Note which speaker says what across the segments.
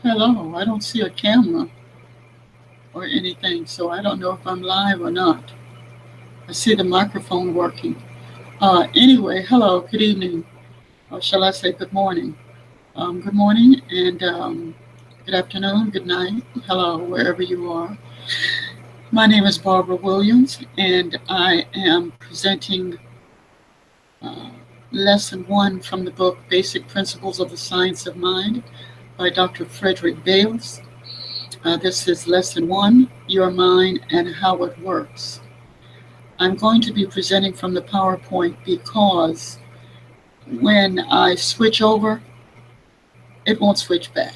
Speaker 1: Hello, I don't see a camera or anything, so I don't know if I'm live or not. I see the microphone working. Anyway, hello, good evening, or shall I say good morning? Good morning and good afternoon, good night, hello, wherever you are. My name is Barbara Williams, and I am presenting uh, lesson one from the book Basic Principles of the Science of Mind by Dr. Frederick Bailes. This is lesson one, your mind and how it works. I'm going to be presenting from the PowerPoint because when I switch over, it won't switch back.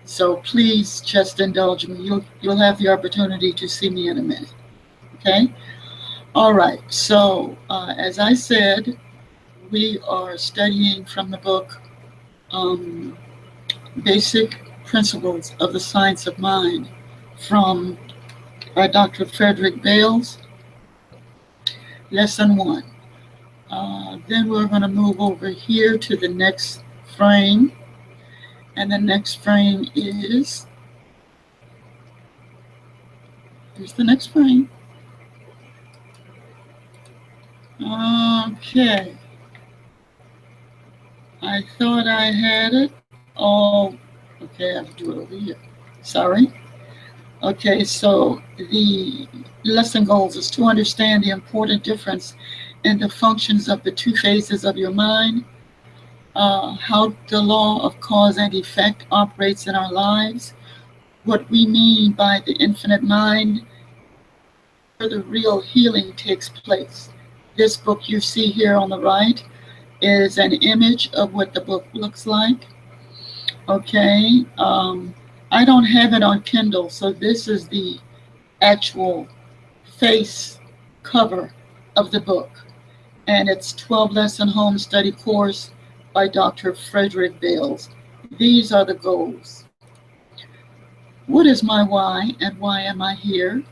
Speaker 1: So please just indulge me. You'll have the opportunity to see me in a minute. Okay? All right. So as I said, we are studying from the book um, Basic Principles of the Science of Mind from by Dr. Frederick Bailes. Lesson one. Then we're going to move over here to the next frame. And the next frame is, here's the next frame. Okay. I thought I had it. Oh, okay, I have to do it over here. Sorry. Okay, so the lesson goals is to understand the important difference in the functions of the two phases of your mind, how the law of cause and effect operates in our lives, what we mean by the infinite mind, where the real healing takes place. This book you see here on the right is an image of what the book looks like. Okay, I don't have it on Kindle, so this is the actual face cover of the book. And it's 12 lesson home study course by Dr. Frederick Bailes. These are the goals. What is my why and why am I here?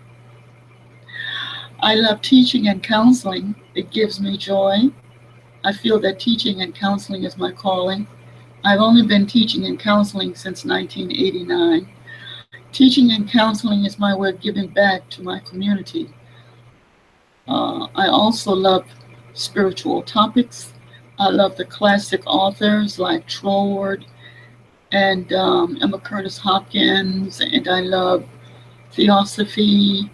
Speaker 1: I love teaching and counseling. It gives me joy. I feel that teaching and counseling is my calling. I've only been teaching and counseling since 1989. Teaching and counseling is my way of giving back to my community. I also love spiritual topics. I love the classic authors like Troward and Emma Curtis Hopkins, and I love theosophy.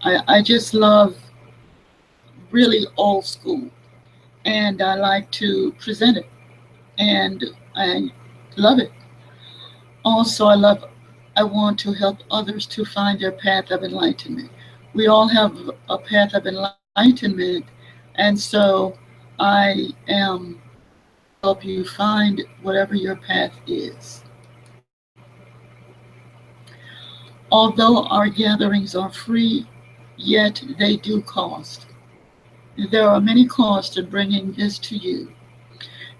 Speaker 1: I just love really old school, and I like to present it, and I love it. Also, I want to help others to find their path of enlightenment. We all have a path of enlightenment, and so I am help you find whatever your path is. Although our gatherings are free, yet they do cost. There are many costs in bringing this to you.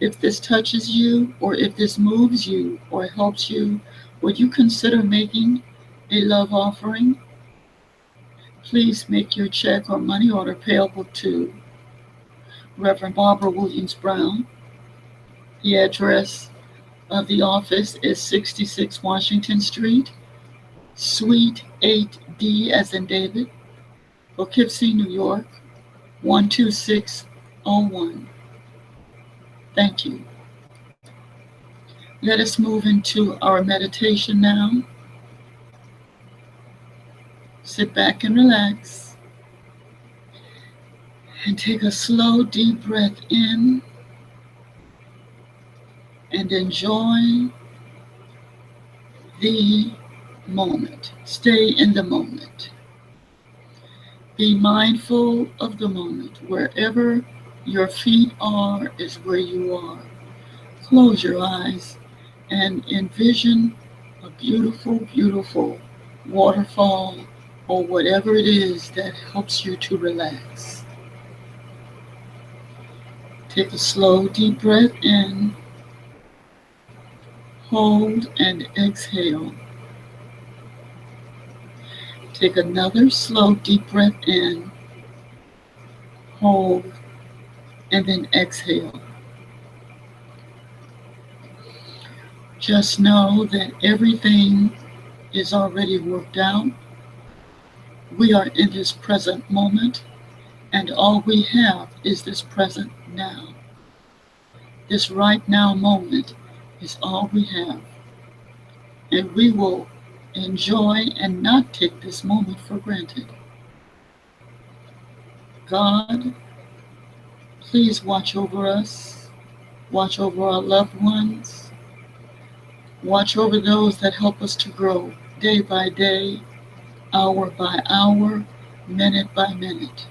Speaker 1: If this touches you, or if this moves you, or helps you, would you consider making a love offering? Please make your check or money order payable to Reverend Barbara Williams Brown. The address of the office is 66 Washington Street, Suite 8D as in David, Poughkeepsie, New York, 12601. Thank you. Let us move into our meditation now. Sit back and relax. And take a slow, deep breath in and enjoy the moment. Stay in the moment. Be mindful of the moment. Wherever your feet are is where you are. Close your eyes and envision a beautiful, beautiful waterfall or whatever it is that helps you to relax. Take a slow, deep breath in, hold, and exhale. Take another slow, deep breath in, hold, and then exhale. Just know that everything is already worked out. We are in this present moment, and all we have is this present now. This right now moment is all we have. And we will enjoy and not take this moment for granted. God, please watch over us, watch over our loved ones, watch over those that help us to grow day by day, hour by hour, minute by minute.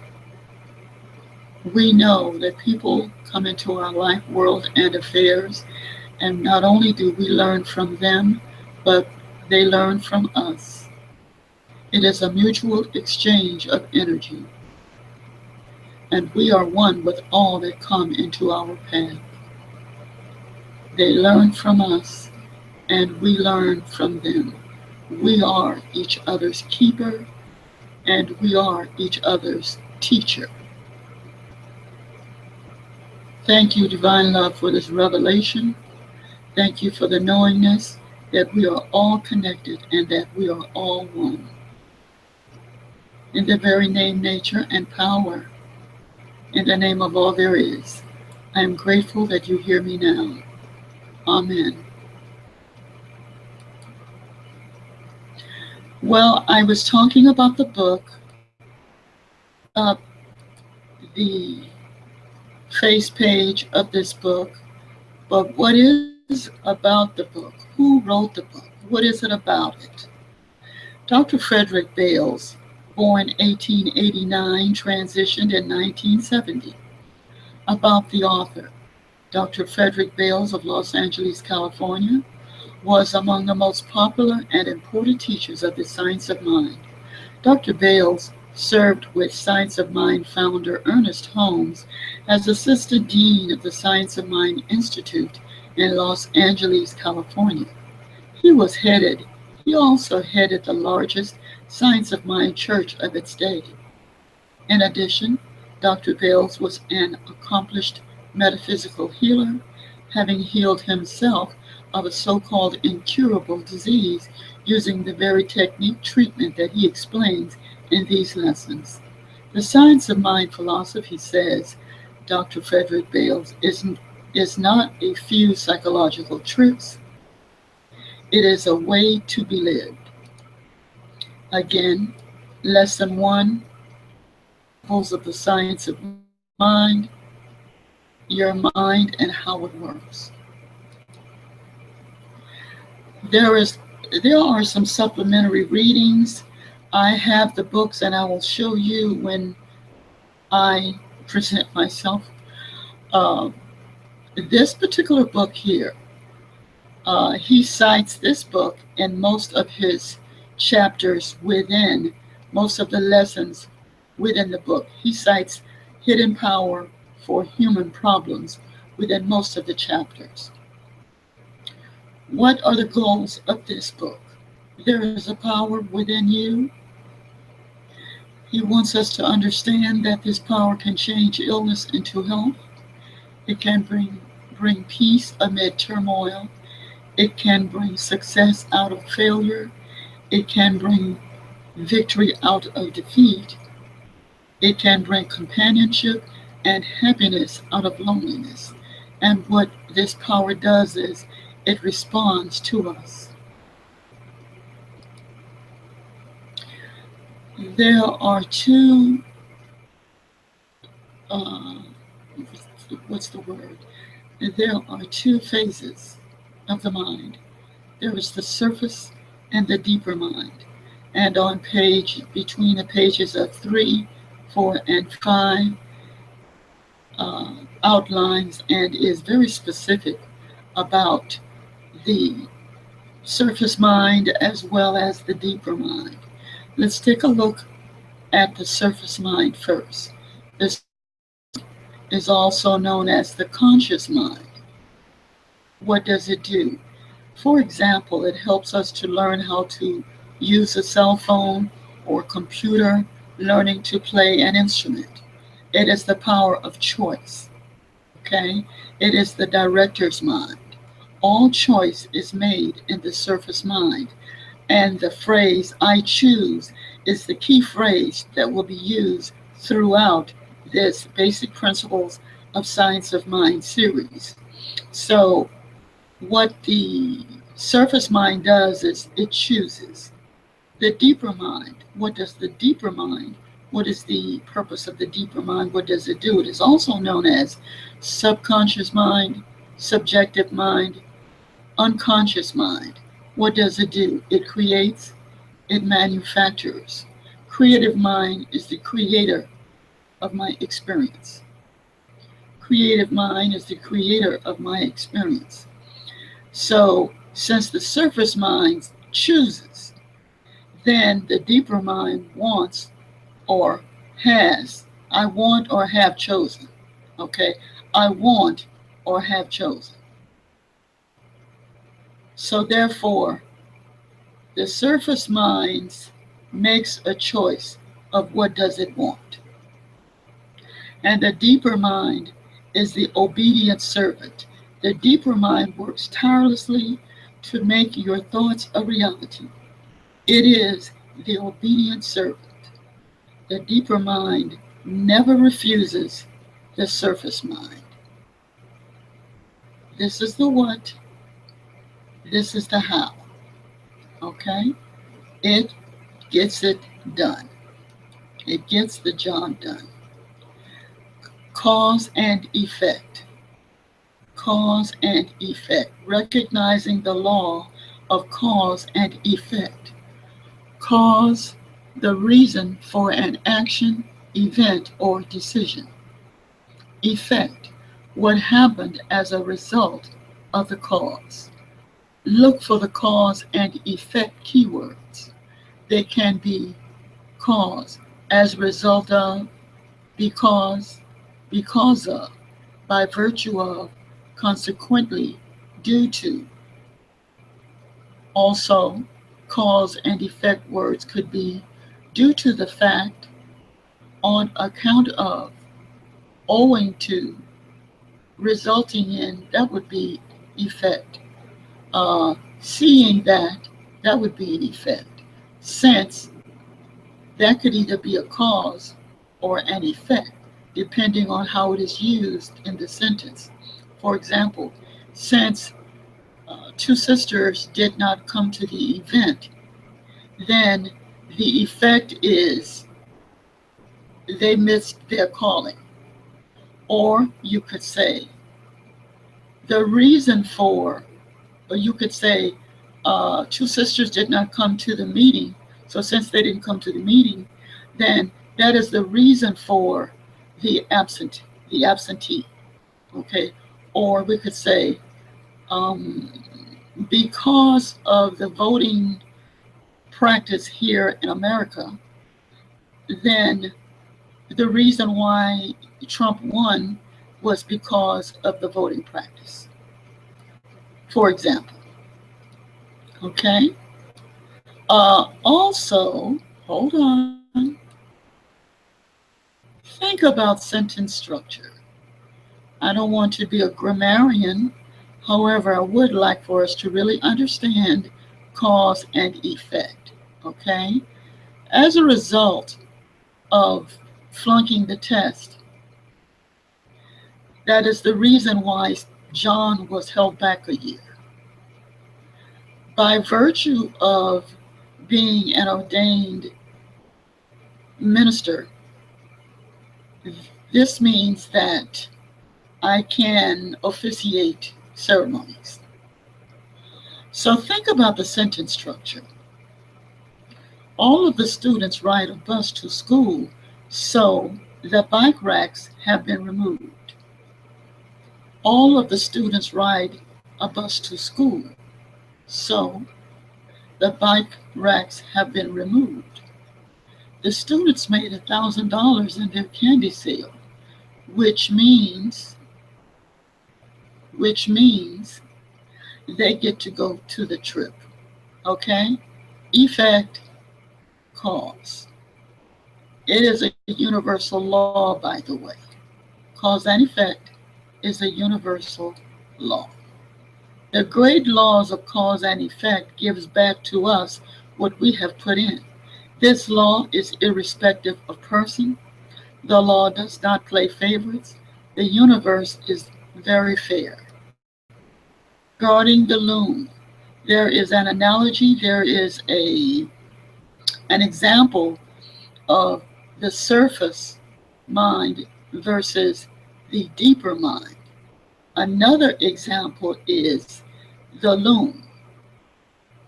Speaker 1: We know that people come into our life, world, and affairs, and not only do we learn from them, but they learn from us. It is a mutual exchange of energy, and we are one with all that come into our path. They learn from us, and we learn from them. We are each other's keeper, and we are each other's teacher. Thank you, Divine Love, for this revelation. Thank you for the knowingness that we are all connected and that we are all one. In the very name, nature, and power, in the name of all there is, I am grateful that you hear me now. Amen. Well, I was talking about the book, the face page of this book, but what is about the book? Who wrote the book? What is it about it? Dr. Frederick Bailes, born 1889, transitioned in 1970. About the author, Dr. Frederick Bailes of Los Angeles, California, was among the most popular and important teachers of the science of mind. Dr. Bailes served with Science of Mind founder Ernest Holmes as Assistant Dean of the Science of Mind Institute in Los Angeles, California. He also headed the largest Science of Mind church of its day. In addition, Dr. Bailes was an accomplished metaphysical healer, having healed himself of a so-called incurable disease using the very technique treatment that he explains in these lessons. The Science of Mind philosophy, says Dr. Frederick Bailes, is not a few psychological tricks. It is a way to be lived. Again, Lesson 1, Principles of the Science of Mind, your mind and how it works. There are some supplementary readings. I have the books and I will show you when I present myself. This particular book here, he cites this book in most of his chapters within, most of the lessons within the book. He cites hidden power for human problems within most of the chapters. What are the goals of this book? There is a power within you. He wants us to understand that this power can change illness into health. It can bring peace amid turmoil. It can bring success out of failure. It can bring victory out of defeat. It can bring companionship and happiness out of loneliness. And what this power does is it responds to us. There are two, There are two phases of the mind. There is the surface and the deeper mind. And between the pages of 3, 4, and 5, outlines and is very specific about the surface mind as well as the deeper mind. Let's take a look at the surface mind first. This is also known as the conscious mind. What does it do? For example, it helps us to learn how to use a cell phone or computer, learning to play an instrument. It is the power of choice. Okay? It is the director's mind. All choice is made in the surface mind, and the phrase "I choose" is the key phrase that will be used throughout this Basic Principles of Science of Mind series. So what the surface mind does is it chooses. The deeper mind, what does the deeper mind, what is the purpose of the deeper mind? What does it do? It is also known as subconscious mind, subjective mind, unconscious mind. What does it do? It creates, it manufactures. Creative mind is the creator of my experience. Creative mind is the creator of my experience. So, since the surface mind chooses, then the deeper mind wants or has. I want or have chosen. Okay? I want or have chosen. So, therefore, the surface mind makes a choice of what does it want. And the deeper mind is the obedient servant. The deeper mind works tirelessly to make your thoughts a reality. It is the obedient servant. The deeper mind never refuses the surface mind. This is the what, this is the how. Okay? It gets it done. It gets the job done. Cause and effect. Cause and effect. Recognizing the law of cause and effect. Cause, the reason for an action, event, or decision. Effect, what happened as a result of the cause. Look for the cause and effect keywords. They can be cause, as a result of, because of, by virtue of, consequently, due to. Also, cause and effect words could be due to the fact, on account of, owing to, resulting in, that would be effect. Seeing that, that would be an effect. Since, that could either be a cause or an effect, depending on how it is used in the sentence. For example, since two sisters did not come to the event, then the effect is they missed their calling. Or you could say, the reason for, or you could say, two sisters did not come to the meeting. So since they didn't come to the meeting, then that is the reason for the absentee. Okay. Or we could say, um, because of the voting practice here in America, then the reason why Trump won was because of the voting practice, for example. Okay. Also, hold on. Think about sentence structure. I don't want to be a grammarian. However, I would like for us to really understand cause and effect. Okay. As a result of flunking the test, that is the reason why John was held back a year. By virtue of being an ordained minister, this means that I can officiate ceremonies. So think about the sentence structure. All of the students ride a bus to school, so the bike racks have been removed. All of the students ride a bus to school, so the bike racks have been removed. The students made $1,000 in their candy sale, which means they get to go to the trip. Okay? Effect, cause. It is a universal law, by the way. Cause and effect is a universal law. The great laws of cause and effect gives back to us what we have put in. This law is irrespective of person. The law does not play favorites. The universe is very fair. Guarding the loom. There is an analogy, there is an example of the surface mind versus the deeper mind. Another example is the loom.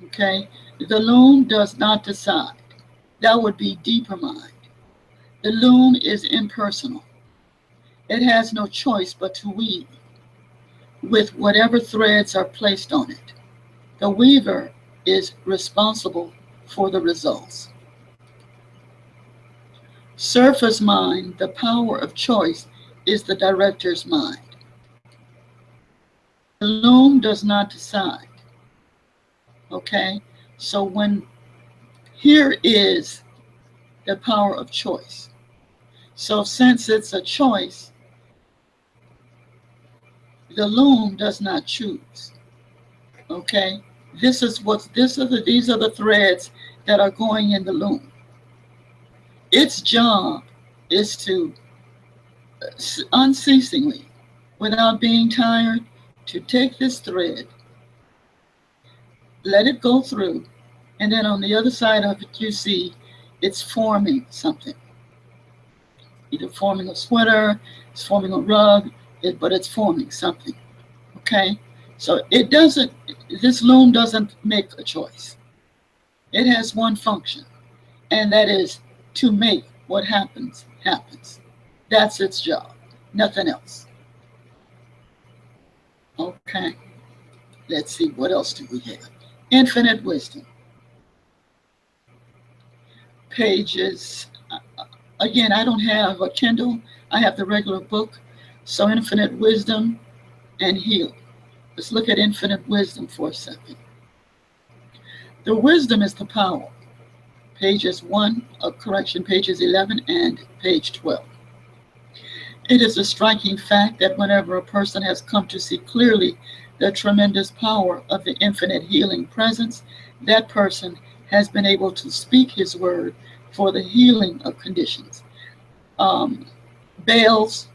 Speaker 1: Okay? The loom does not decide. That would be deeper mind. The loom is impersonal. It has no choice but to weave with whatever threads are placed on it. The weaver is responsible for the results. Surface mind, the power of choice, is the director's mind. The loom does not decide. Okay? So here is the power of choice. So since it's a choice, the loom does not choose. Okay? These are the threads that are going in the loom. Its job is to unceasingly, without being tired, to take this thread, let it go through, and then on the other side of it, you see it's forming something. Either forming a sweater, it's forming a rug, but it's forming something. Okay? So this loom doesn't make a choice. It has one function, and that is to make what happens, happens. That's its job, nothing else. Okay, let's see, what else do we have? Infinite wisdom. Pages, again, I don't have a Kindle, I have the regular book. So infinite wisdom and heal. Let's look at infinite wisdom for a second. The wisdom is the power. Pages 11 and page 12. It is a striking fact that whenever a person has come to see clearly the tremendous power of the infinite healing presence, that person has been able to speak his word for the healing of conditions. Bailes,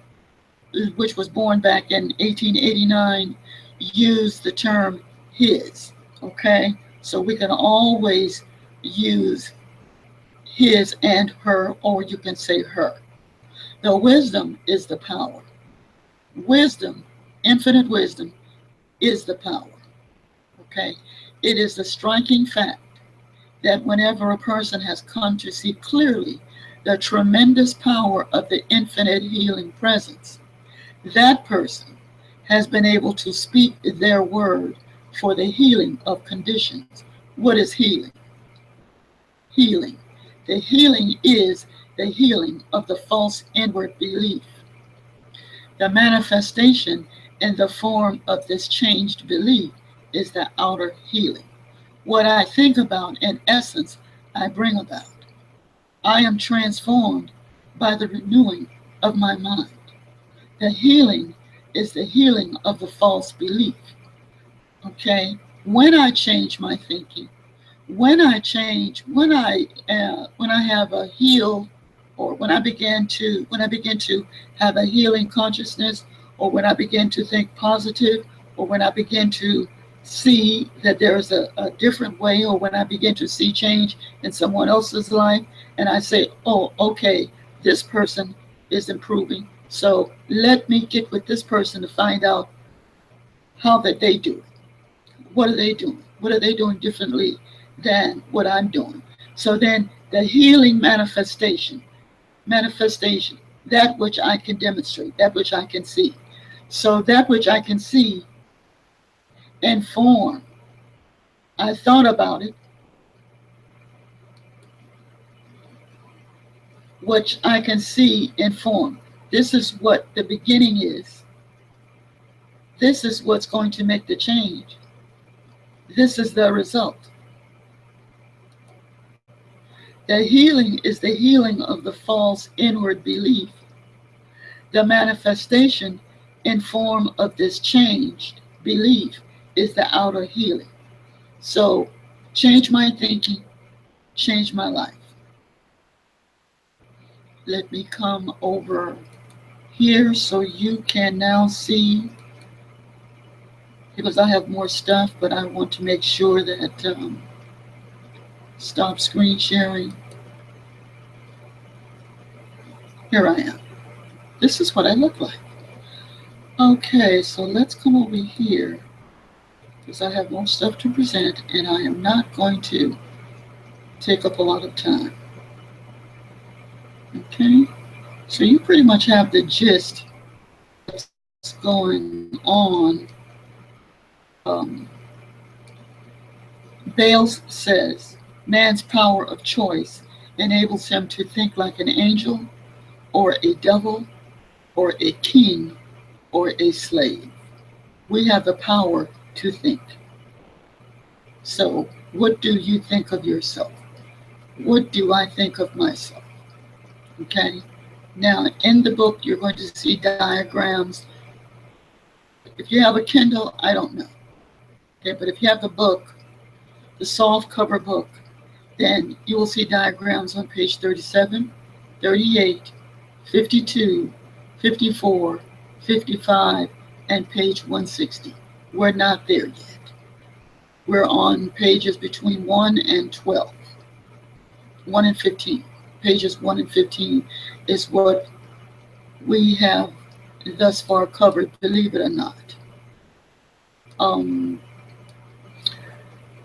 Speaker 1: which was born back in 1889, used the term his. Okay, so we can always use his and her, or you can say her. The wisdom is the power. Wisdom, infinite wisdom, is the power. Okay? It is the striking fact that whenever a person has come to see clearly the tremendous power of the infinite healing presence, that person has been able to speak their word for the healing of conditions. What is healing? Healing. The healing is the healing of the false inward belief. The manifestation in the form of this changed belief is the outer healing. What I think about, in essence, I bring about. I am transformed by the renewing of my mind. The healing is the healing of the false belief. Okay? When I change my thinking, when I have a heal, or when I begin to have a healing consciousness, or when I begin to think positive, or when I begin to see that there's a different way, or when I begin to see change in someone else's life, and I say, oh, okay, this person is improving, so let me get with this person to find out how that they do it. What are they doing? What are they doing differently than what I'm doing? So then the healing manifestation, that which I can demonstrate, that which I can see. So that which I can see and form, I thought about it, which I can see and form. This is what the beginning is. This is what's going to make the change. This is the result. The healing is the healing of the false inward belief. The manifestation in form of this changed belief is the outer healing. So change my thinking, change my life. Let me come over here so you can now see, because I have more stuff, but I want to make sure that stop screen sharing. Here I am. This is what I look like. Okay, so let's come over here because I have more stuff to present and I am not going to take up a lot of time. Okay, so you pretty much have the gist of what's going on. Bailes says, man's power of choice enables him to think like an angel or a devil or a king or a slave. We have the power to think. So what do you think of yourself? What do I think of myself? Okay. Now in the book, you're going to see diagrams. If you have a Kindle, I don't know. Okay, but if you have the book, the soft cover book, then you will see diagrams on page 37, 38, 52, 54, 55, and page 160. We're not there yet. We're on pages between 1 and 12. 1 and 15. Pages 1 and 15 is what we have thus far covered, believe it or not.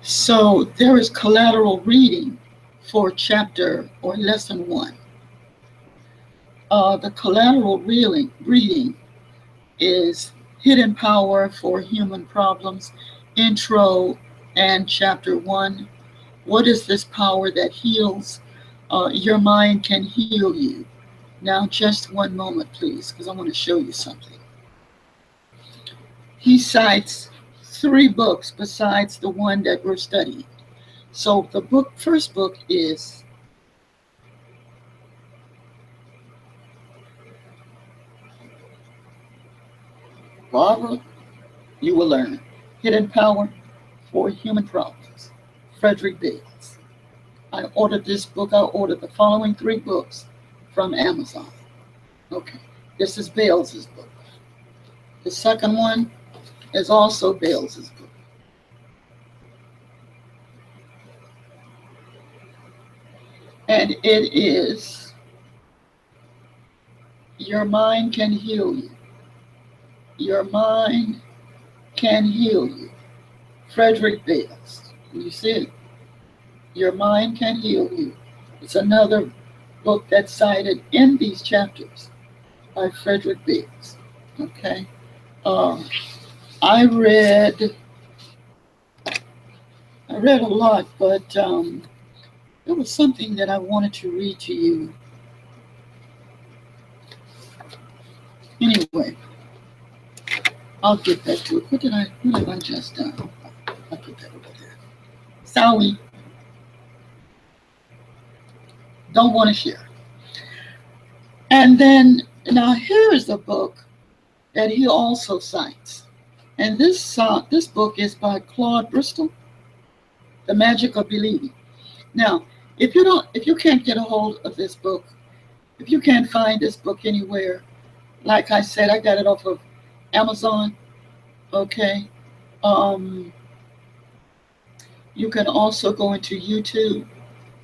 Speaker 1: So there is collateral reading for chapter or lesson 1. The collateral reading is Hidden Power for Human Problems, intro, and chapter 1. What is this power that heals? Your mind can heal you. Now, just one moment, please, because I want to show you something. He cites 3 books besides the one that we're studying. So the first book is Barbara, you will learn. Hidden Power for Human Problems, Frederick Bailes. I ordered this book. I ordered the following 3 books from Amazon. Okay, this is Bailes's book. The second one is also Bailes's book. And it is Your Mind Can Heal You. Your Mind Can Heal You. Frederick Bailes. You see it? Your Mind Can Heal You. It's another book that's cited in these chapters by Frederick Bailes. Okay. I read a lot, but there was something that I wanted to read to you. Anyway, I'll get back to it. What have I just done? I'll put that over there. Sorry. Don't want to share. And then, now here's a book that he also cites. And this book is by Claude Bristol, The Magic of Believing. Now, if you can't get a hold of this book, if you can't find this book anywhere, like I said, I got it off of Amazon. Okay. You can also go into YouTube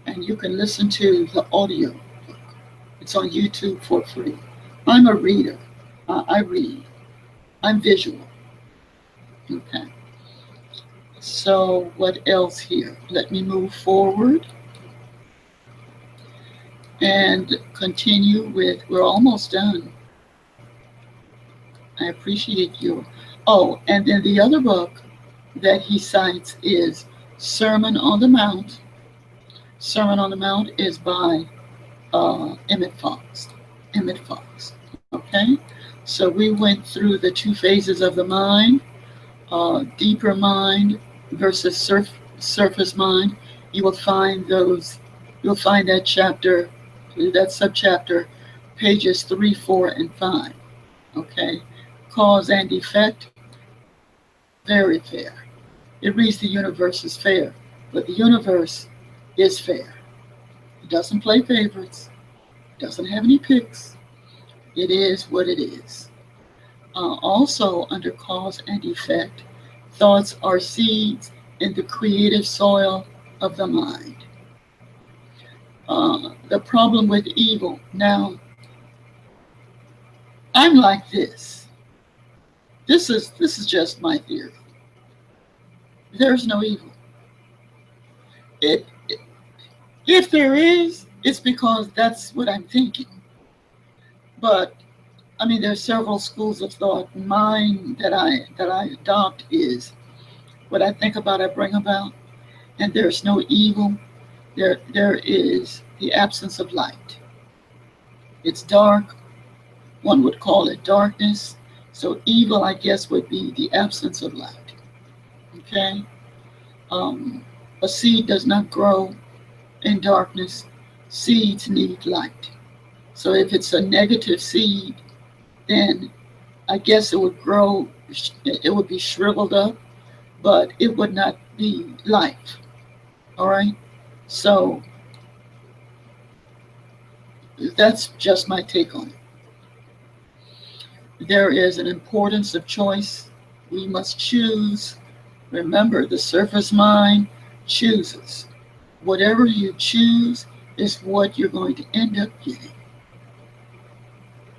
Speaker 1: and you can listen to the audio book. It's on YouTube for free. I'm a reader. I read. I'm visual. Okay. So what else here? Let me move forward and continue with, we're almost done. I appreciate you. Oh, and then the other book that he cites is Sermon on the Mount. Sermon on the Mount is by Emmett Fox. Emmett Fox. Okay? So we went through the 2 phases of the mind, deeper mind versus surface mind. You will find that chapter, that subchapter, pages 3, 4, and 5. Okay? Cause and effect, very fair. It reads the universe is fair, but the universe is fair. It doesn't play favorites, doesn't have any picks. It is what it is. Also, under cause and effect, thoughts are seeds in the creative soil of the mind. The problem with evil. Now, I'm like this. This is just my theory. There's no evil. It, if there is, it's because that's what I'm thinking. But I mean, there's several schools of thought. Mine that I adopt is what I think about, I bring about, and there's no evil. There is the absence of light. It's dark. One would call it darkness. So evil, I guess, would be the absence of light. Okay. A seed does not grow in darkness. Seeds need light. So if it's a negative seed, then I guess it would grow, it would be shriveled up, but it would not be life. All right? So that's just my take on it. There is an importance of choice. We must choose. Remember, the surface mind chooses. Whatever you choose is what you're going to end up getting.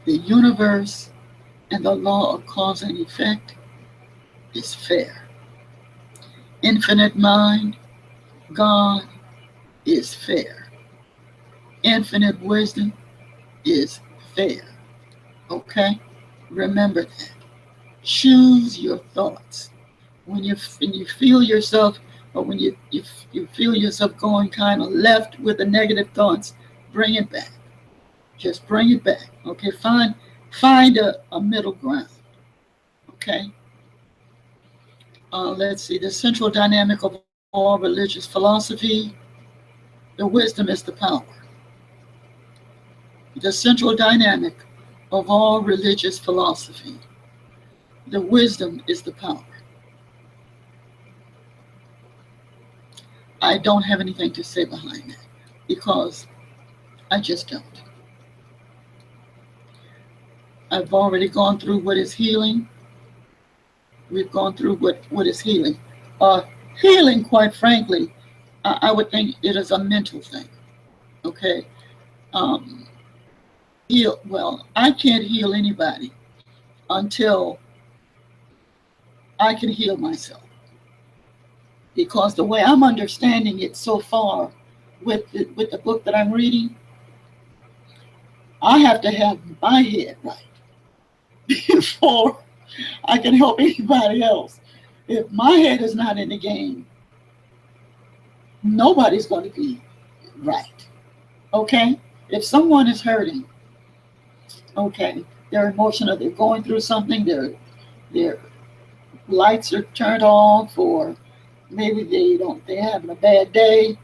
Speaker 1: The universe and the law of cause and effect is fair. Infinite mind, God, is fair. Infinite wisdom is fair. Okay? Remember that. Choose your thoughts. When you feel yourself, or when you feel yourself going kind of left with the negative thoughts, bring it back. Just bring it back. Okay? Find a middle ground. Okay? Let's see. The central dynamic of all religious philosophy, the wisdom is the power. The central dynamic of all religious philosophy, the wisdom is the power. I don't have anything to say behind that because I just don't. I've already gone through what is healing. We've gone through what is healing. Healing, quite frankly, I would think it is a mental thing. Okay? Well, I can't heal anybody until I can heal myself. Because the way I'm understanding it so far with the book that I'm reading, I have to have my head right before I can help anybody else. If my head is not in the game, nobody's going to be right. Okay? If someone is hurting, okay, they're emotional, they're going through something, their lights are turned off, or maybe they're having a bad day.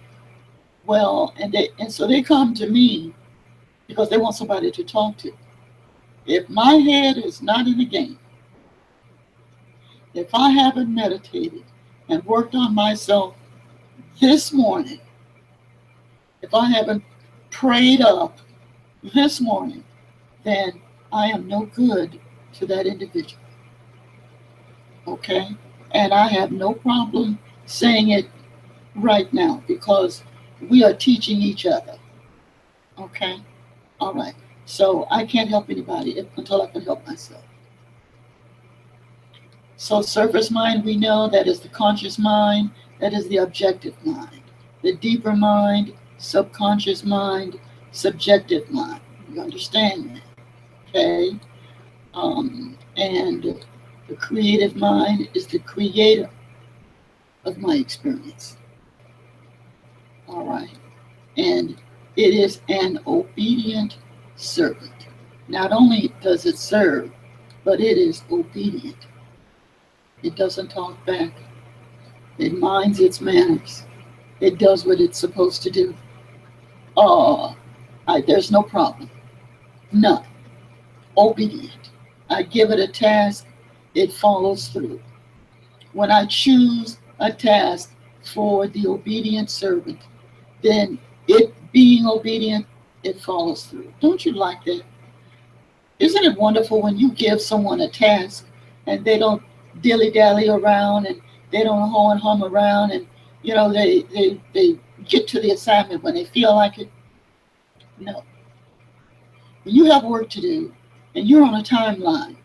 Speaker 1: Well, and so they come to me because they want somebody to talk to. If my head is not in the game, if I haven't meditated and worked on myself this morning, if I haven't prayed up this morning, then I am no good to that individual. Okay? And I have no problem saying it right now because we are teaching each other. Okay? All right. So I can't help anybody until I can help myself. So surface mind, we know that is the conscious mind, that is the objective mind. The deeper mind, subconscious mind, subjective mind. You understand that? Okay? And the creative mind is the creator of my experience. All right. And it is an obedient servant. Not only does it serve, but it is obedient. It doesn't talk back. It minds its manners. It does what it's supposed to do. There's no problem. None. Obedient. I give it a task, it follows through. When I choose a task for the obedient servant, then it being obedient, it follows through. Don't you like that? Isn't it wonderful when you give someone a task and they don't dilly dally around and they don't ho and hum around and they get to the assignment when they feel like it? No. When you have work to do and you're on a timeline,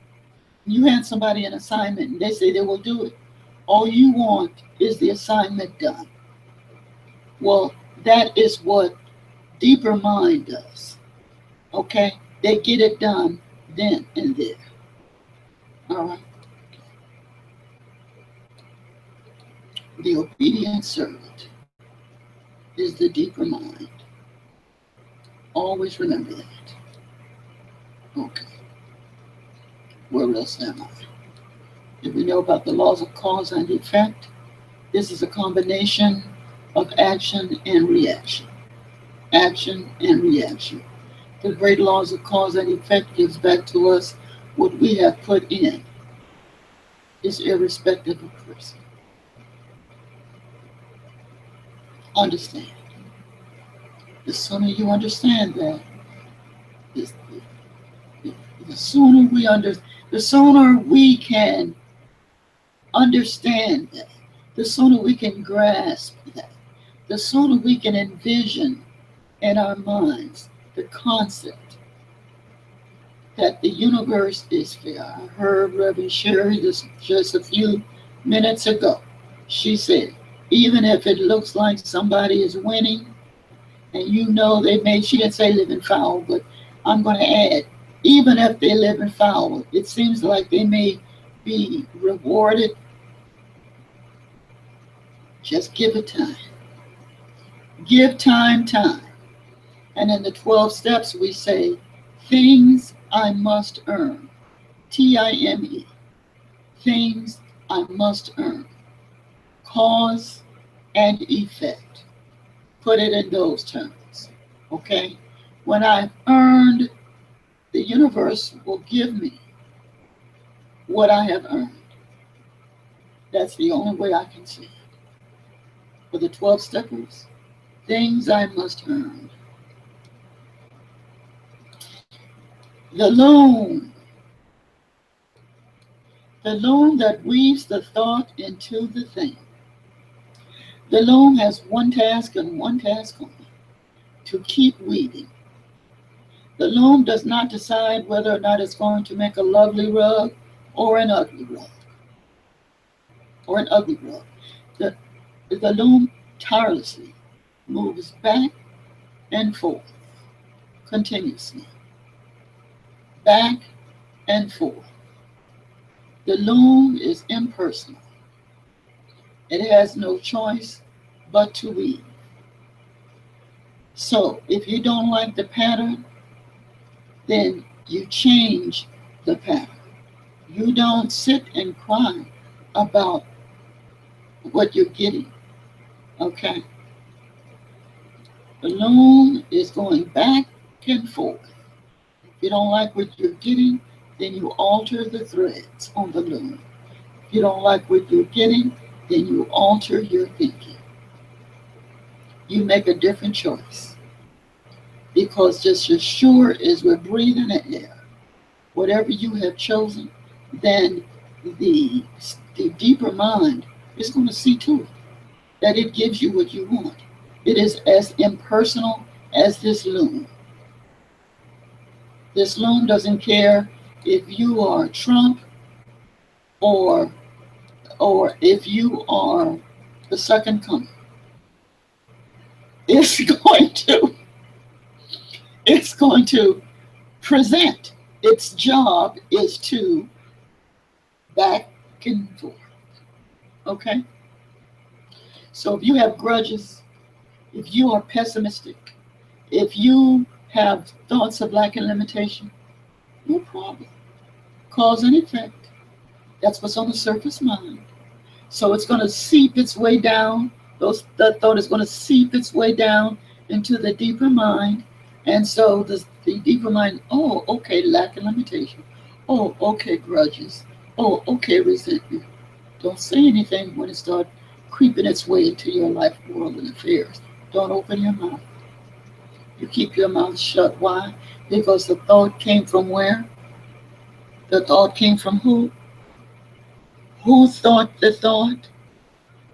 Speaker 1: you hand somebody an assignment and they say they will do it. All you want is the assignment done. Well, that is what deeper mind does. Okay? They get it done then and there. All right? The obedient servant is the deeper mind. Always remember that. Okay. Where else am I? If we know about the laws of cause and effect, this is a combination of action and reaction. Action and reaction. The great laws of cause and effect gives back to us what we have put in. It's irrespective of person. Understand. The sooner you understand that, the sooner we can understand that, the sooner we can grasp that, the sooner we can envision in our minds the concept that the universe is fair. I heard Reverend Sherry this just a few minutes ago. She said, even if it looks like somebody is winning, and she didn't say living foul, but I'm going to add, even if they live in foul, it seems like they may be rewarded. Just give it time. Give time. And in the 12 steps, we say, things I must earn. Time. Things I must earn. Cause and effect. Put it in those terms. Okay? When I've earned, the universe will give me what I have earned. That's the only way I can see it. For the 12 steppers, things I must earn. The loom that weaves the thought into the thing. The loom has one task and one task only, to keep weaving. The loom does not decide whether or not it's going to make a lovely rug or an ugly rug. The loom tirelessly moves back and forth continuously. Back and forth. The loom is impersonal. It has no choice but to weave. So if you don't like the pattern, then you change the pattern. You don't sit and cry about what you're getting. Okay? The loom is going back and forth. If you don't like what you're getting, then you alter the threads on the loom. If you don't like what you're getting, then you alter your thinking. You make a different choice. Because just as sure as we're breathing the air, whatever you have chosen, then the deeper mind is going to see to it that it gives you what you want. It is as impersonal as this loom. This loom doesn't care if you are Trump or if you are the second coming. It's going to present. Its job is to back and forth. Okay? So if you have grudges, if you are pessimistic, if you have thoughts of lack and limitation, no problem. Cause and effect. That's what's on the surface mind. So it's going to seep its way down. That thought is going to seep its way down into the deeper mind. And so the deeper mind, oh, okay, lack and limitation. Oh, okay, grudges. Oh, okay, resentment. Don't say anything when it starts creeping its way into your life, world, and affairs. Don't open your mouth. You keep your mouth shut. Why? Because the thought came from where? The thought came from who? Who thought the thought?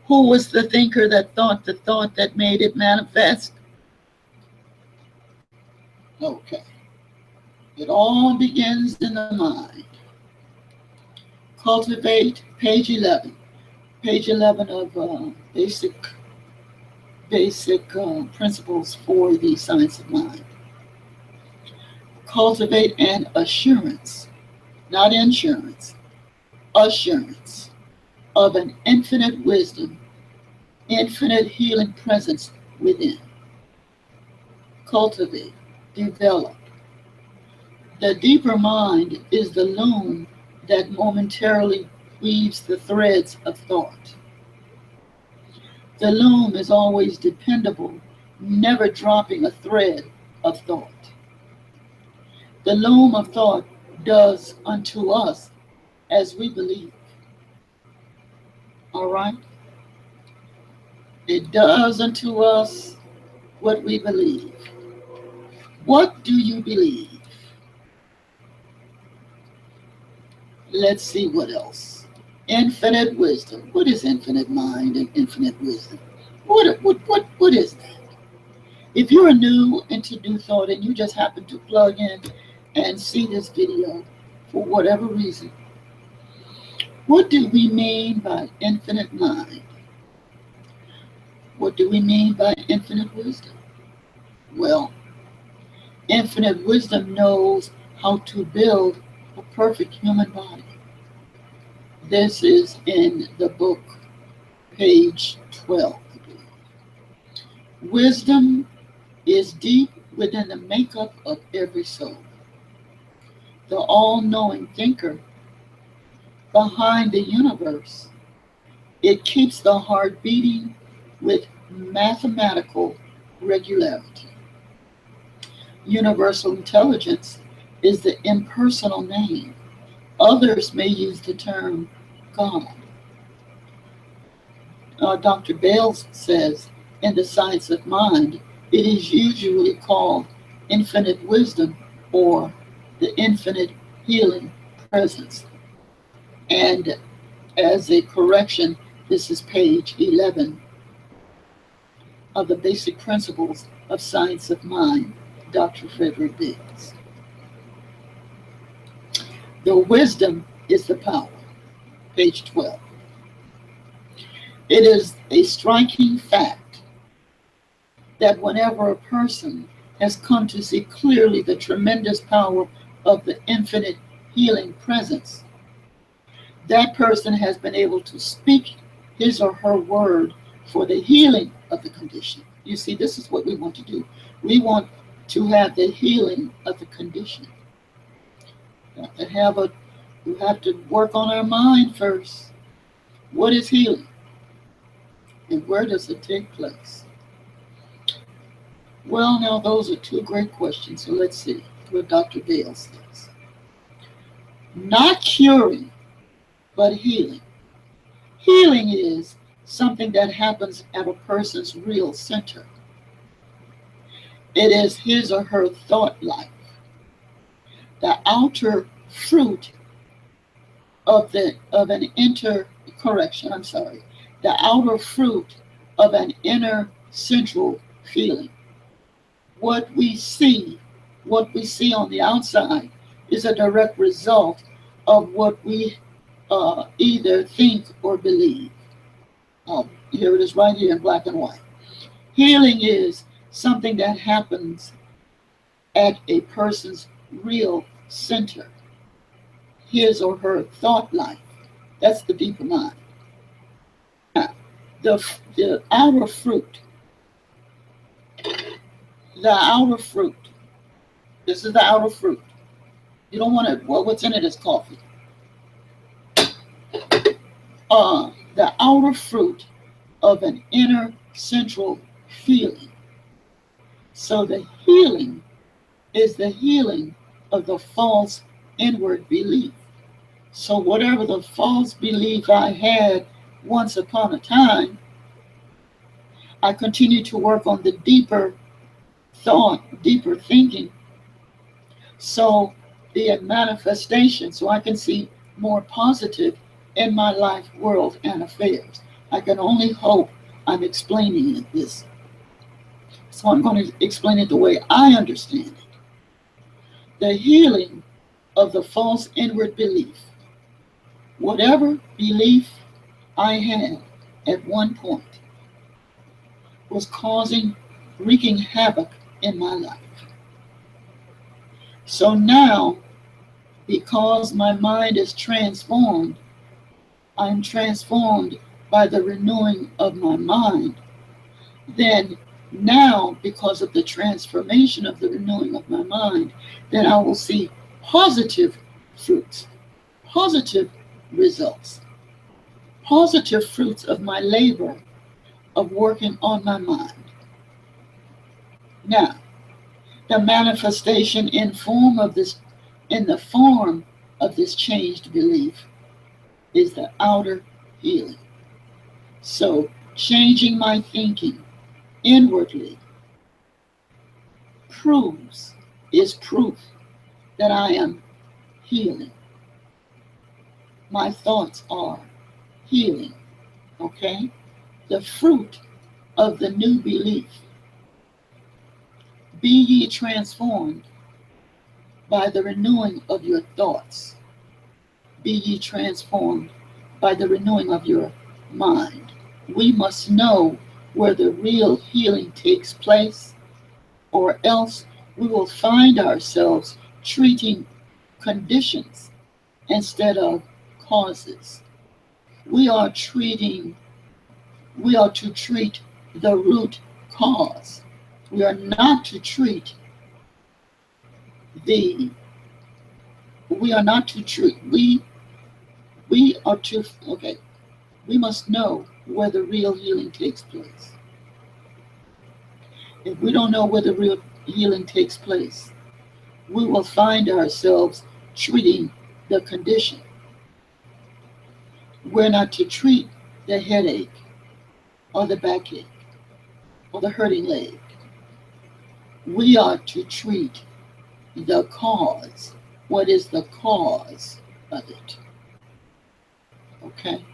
Speaker 1: Who was the thinker that thought the thought that made it manifest? Okay. It all begins in the mind. Cultivate, page 11. Page 11 of basic principles for the science of mind. Cultivate an assurance, not insurance, assurance of an infinite wisdom, infinite healing presence within. Cultivate, develop. The deeper mind is the loom that momentarily weaves the threads of thought. The loom is always dependable, never dropping a thread of thought. The loom of thought does unto us as we believe. All right? It does unto us what we believe. What do you believe? Let's see what else. Infinite wisdom. What is infinite mind and infinite wisdom? What is that? If you're new into New Thought and you just happen to plug in and see this video for whatever reason, what do we mean by infinite mind? What do we mean by infinite wisdom? Well, infinite wisdom knows how to build a perfect human body. This is in the book, page 12, I believe. Wisdom is deep within the makeup of every soul. The all-knowing thinker behind the universe. It keeps the heart beating with mathematical regularity. Universal intelligence is the impersonal name. Others may use the term God. Dr. Bailes says, in the science of mind, it is usually called infinite wisdom or the infinite healing presence. And as a correction, this is page 11 of the basic principles of science of mind, Dr. Frederick Bailes. The wisdom is the power, page 12. It is a striking fact that whenever a person has come to see clearly the tremendous power of the infinite healing presence, that person has been able to speak his or her word for the healing of the condition. You see, this is what we want to do. We want to have the healing of the condition. We have to work on our mind first. What is healing? And where does it take place? Well, now those are two great questions. So let's see what Dr. Bailes says. Not curing, but healing. Healing is something that happens at a person's real center. It is his or her thought life. The outer fruit of the outer fruit of an inner central feeling. What we see on the outside is a direct result of what we either think or believe. Here it is right here in black and white. Healing is something that happens at a person's real center, his or her thought life. That's the deeper mind. Now, the outer fruit. The outer fruit. This is the outer fruit. You don't want it. Well, what's in it is coffee. The outer fruit of an inner central feeling. So the healing is the healing of the false inward belief. So whatever the false belief I had once upon a time, I continue to work on the deeper thought, deeper thinking, so the manifestation, so I can see more positive in my life, world, and affairs. I can only hope I'm explaining this. So I'm going to explain it the way I understand it. The healing of the false inward belief. Whatever belief I had at one point was wreaking havoc in my life. So now, because my mind is transformed, I'm transformed by the renewing of my mind. Then now, because of the transformation of the renewing of my mind, then I will see positive fruits, positive results, positive fruits of my labor of working on my mind. Now, the manifestation in the form of this changed belief is the outer healing. So changing my thinking inwardly is proof that I am healing. My thoughts are healing. Okay? The fruit of the new belief. Be ye transformed by the renewing of your thoughts. Be ye transformed by the renewing of your mind. We must know where the real healing takes place, or else we will find ourselves treating conditions instead of causes. We are to treat the root cause. We are not to treat the we are not to treat we are to okay we must know where the real healing takes place. If we don't know where the real healing takes place, we will find ourselves treating the condition. We're not to treat the headache or the backache or the hurting leg. We are to treat the cause. What is the cause of it? Okay?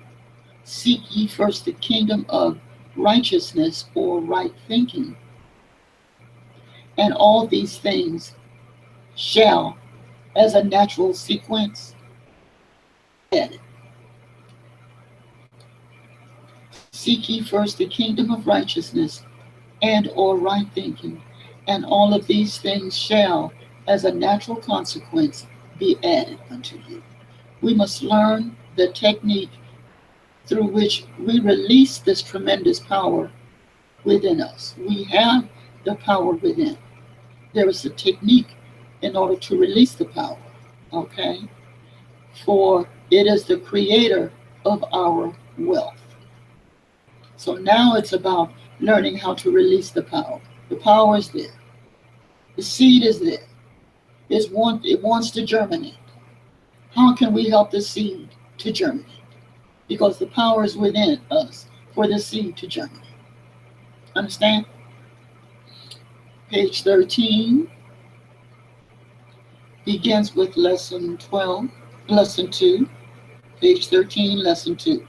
Speaker 1: Seek ye first the kingdom of righteousness or right thinking, and all these things shall, as a natural sequence, added. Seek ye first the kingdom of righteousness and or right thinking, and all of these things shall, as a natural consequence, be added unto you. We must learn the technique through which we release this tremendous power within us. We have the power within. There is a technique in order to release the power, okay? For it is the creator of our wealth. So now it's about learning how to release the power. The power is there. The seed is there. It wants to germinate. How can we help the seed to germinate? Because the power is within us for the seed to germinate. Understand? Page 13 begins with lesson 2. Page 13, lesson 2.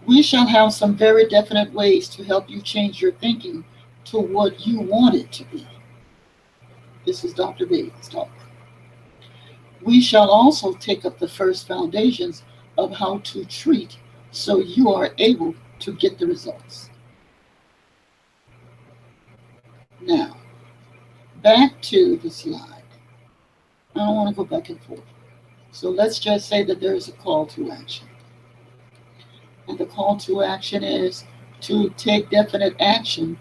Speaker 1: We shall have some very definite ways to help you change your thinking to what you want it to be. This is Dr. Bailes talking. We shall also take up the first foundations of how to treat so you are able to get the results. Now, back to the slide. I don't want to go back and forth. So let's just say that there's a call to action. And the call to action is to take definite action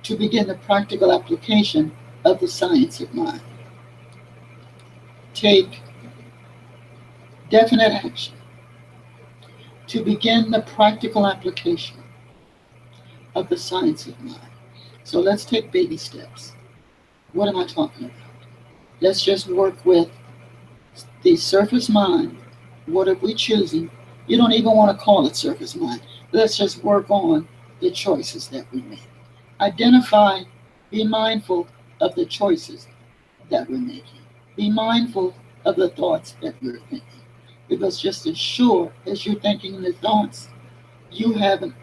Speaker 1: to begin the practical application of the science of mind. Take definite action to begin the practical application of the science of mind. So let's take baby steps. What am I talking about? Let's just work with The surface mind, what are we choosing? You don't even want to call it surface mind. Let's just work on the choices that we make. Identify, be mindful of the choices that we're making. Be mindful of the thoughts that we're thinking. Because just as sure as you're thinking the thoughts, you have an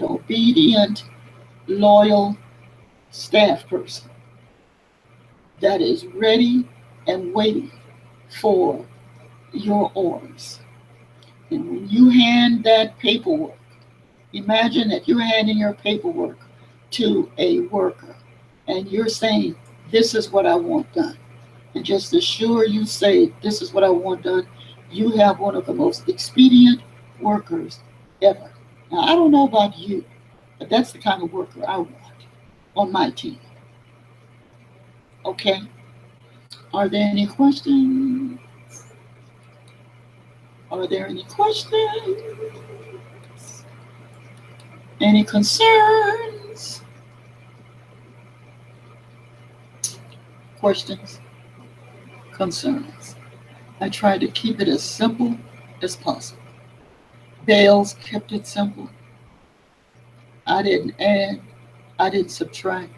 Speaker 1: obedient, loyal staff person that is ready and waiting for your orders. And when you hand that paperwork, imagine that you're handing your paperwork to a worker and you're saying, this is what I want done. And just as sure you say, this is what I want done, you have one of the most expedient workers ever. Now, I don't know about you, but that's the kind of worker I want on my team. Okay? Are there any questions? Are there any questions? Any concerns? Questions? Concerns? I tried to keep it as simple as possible. Bailes kept it simple. I didn't add, I didn't subtract,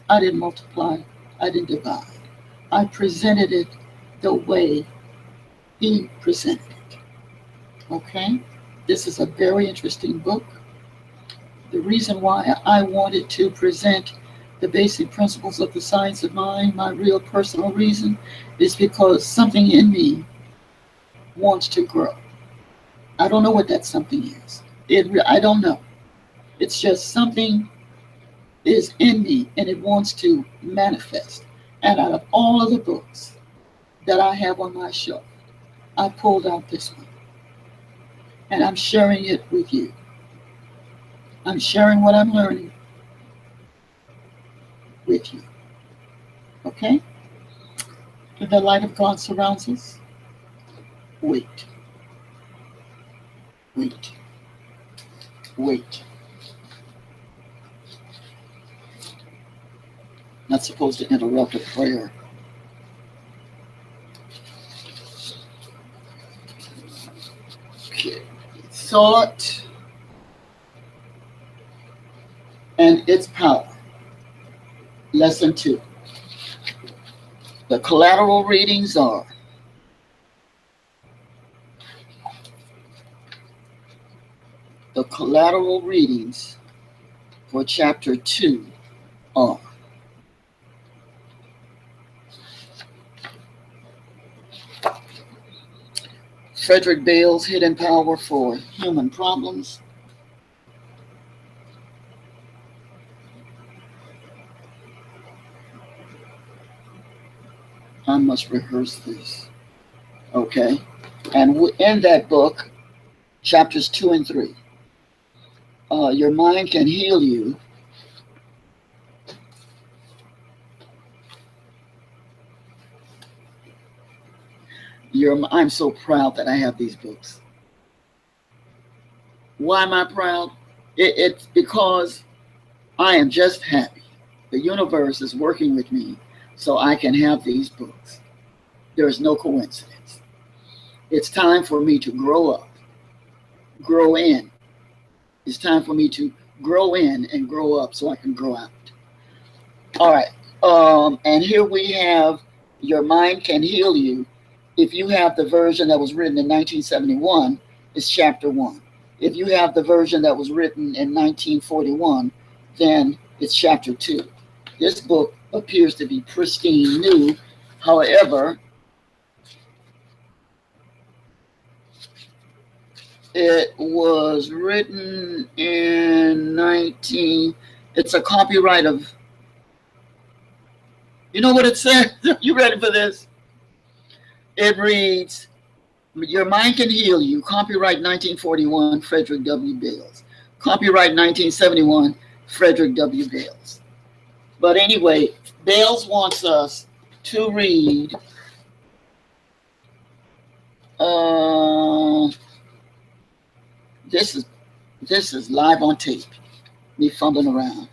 Speaker 1: I didn't multiply, I didn't divide. I presented it the way he presented it. Okay? This is a very interesting book. The reason why I wanted to present the basic principles of the science of mind, my real personal reason, is because something in me wants to grow. I don't know what that something is. I don't know. It's just something is in me and it wants to manifest. And out of all of the books that I have on my shelf, I pulled out this one. And I'm sharing it with you. I'm sharing what I'm learning with you. Okay? If the light of God surrounds us, wait. Wait. Wait. Not supposed to interrupt a prayer. Okay. Thought and its power. Lesson 2. The collateral readings are the collateral readings for chapter 2 are Frederick Bailes' Hidden Power for Human Problems. I must rehearse this. Okay. And in that book, chapters 2 and 3, your mind can heal you. I'm so proud that I have these books. Why am I proud? It's because I am just happy. The universe is working with me so I can have these books. There is no coincidence. It's time for me to grow up, grow in. It's time for me to grow in and grow up so I can grow out. All right. And here we have Your Mind Can Heal You. If you have the version that was written in 1971, it's chapter 1. If you have the version that was written in 1941, then it's chapter 2. This book appears to be pristine new. However, it was written in it's a copyright of, you know what it says? You ready for this? It reads, Your Mind Can Heal You, copyright 1941, Frederick W. Bailes. Copyright 1971, Frederick W. Bailes. But anyway, Bailes wants us to read this is live on tape. Me fumbling around.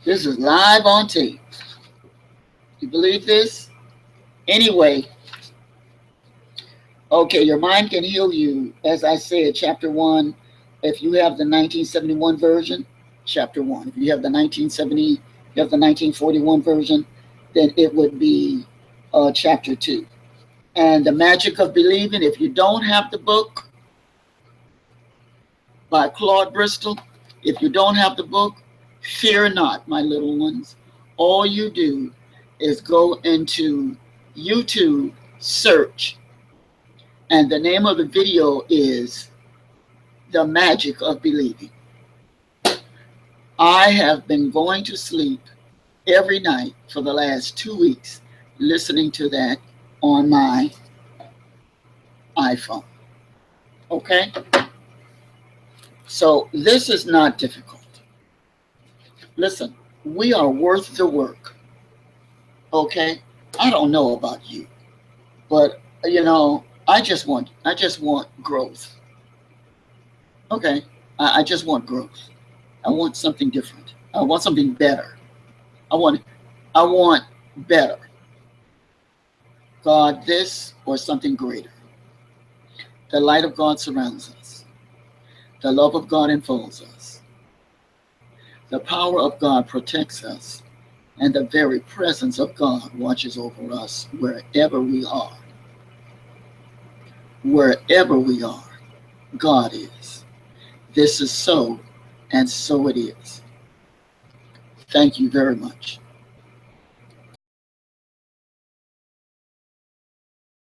Speaker 1: This is live on tape. You believe this? Anyway, Okay, your mind can heal you. As I said, chapter 1, if you have the 1971 version, chapter 1. If you have the 1970, you have the 1941 version, then it would be chapter 2. And the magic of believing, if you don't have the book by Claude Bristol, if you don't have the book, fear not, my little ones. All you do is go into YouTube, search, and the name of the video is The Magic of Believing. I have been going to sleep every night for the last 2 weeks listening to that on my iPhone. Okay? So this is not difficult. Listen, we are worth the work. Okay? I don't know about you, but I just want growth. Okay? I just want growth. I want something different. I want something better. I want I want better. God this or something greater. The light of God surrounds us. The love of God enfolds us. The power of God protects us. And the very presence of God watches over us wherever we are. Wherever we are, God is. This is so, and so it is. Thank you very much.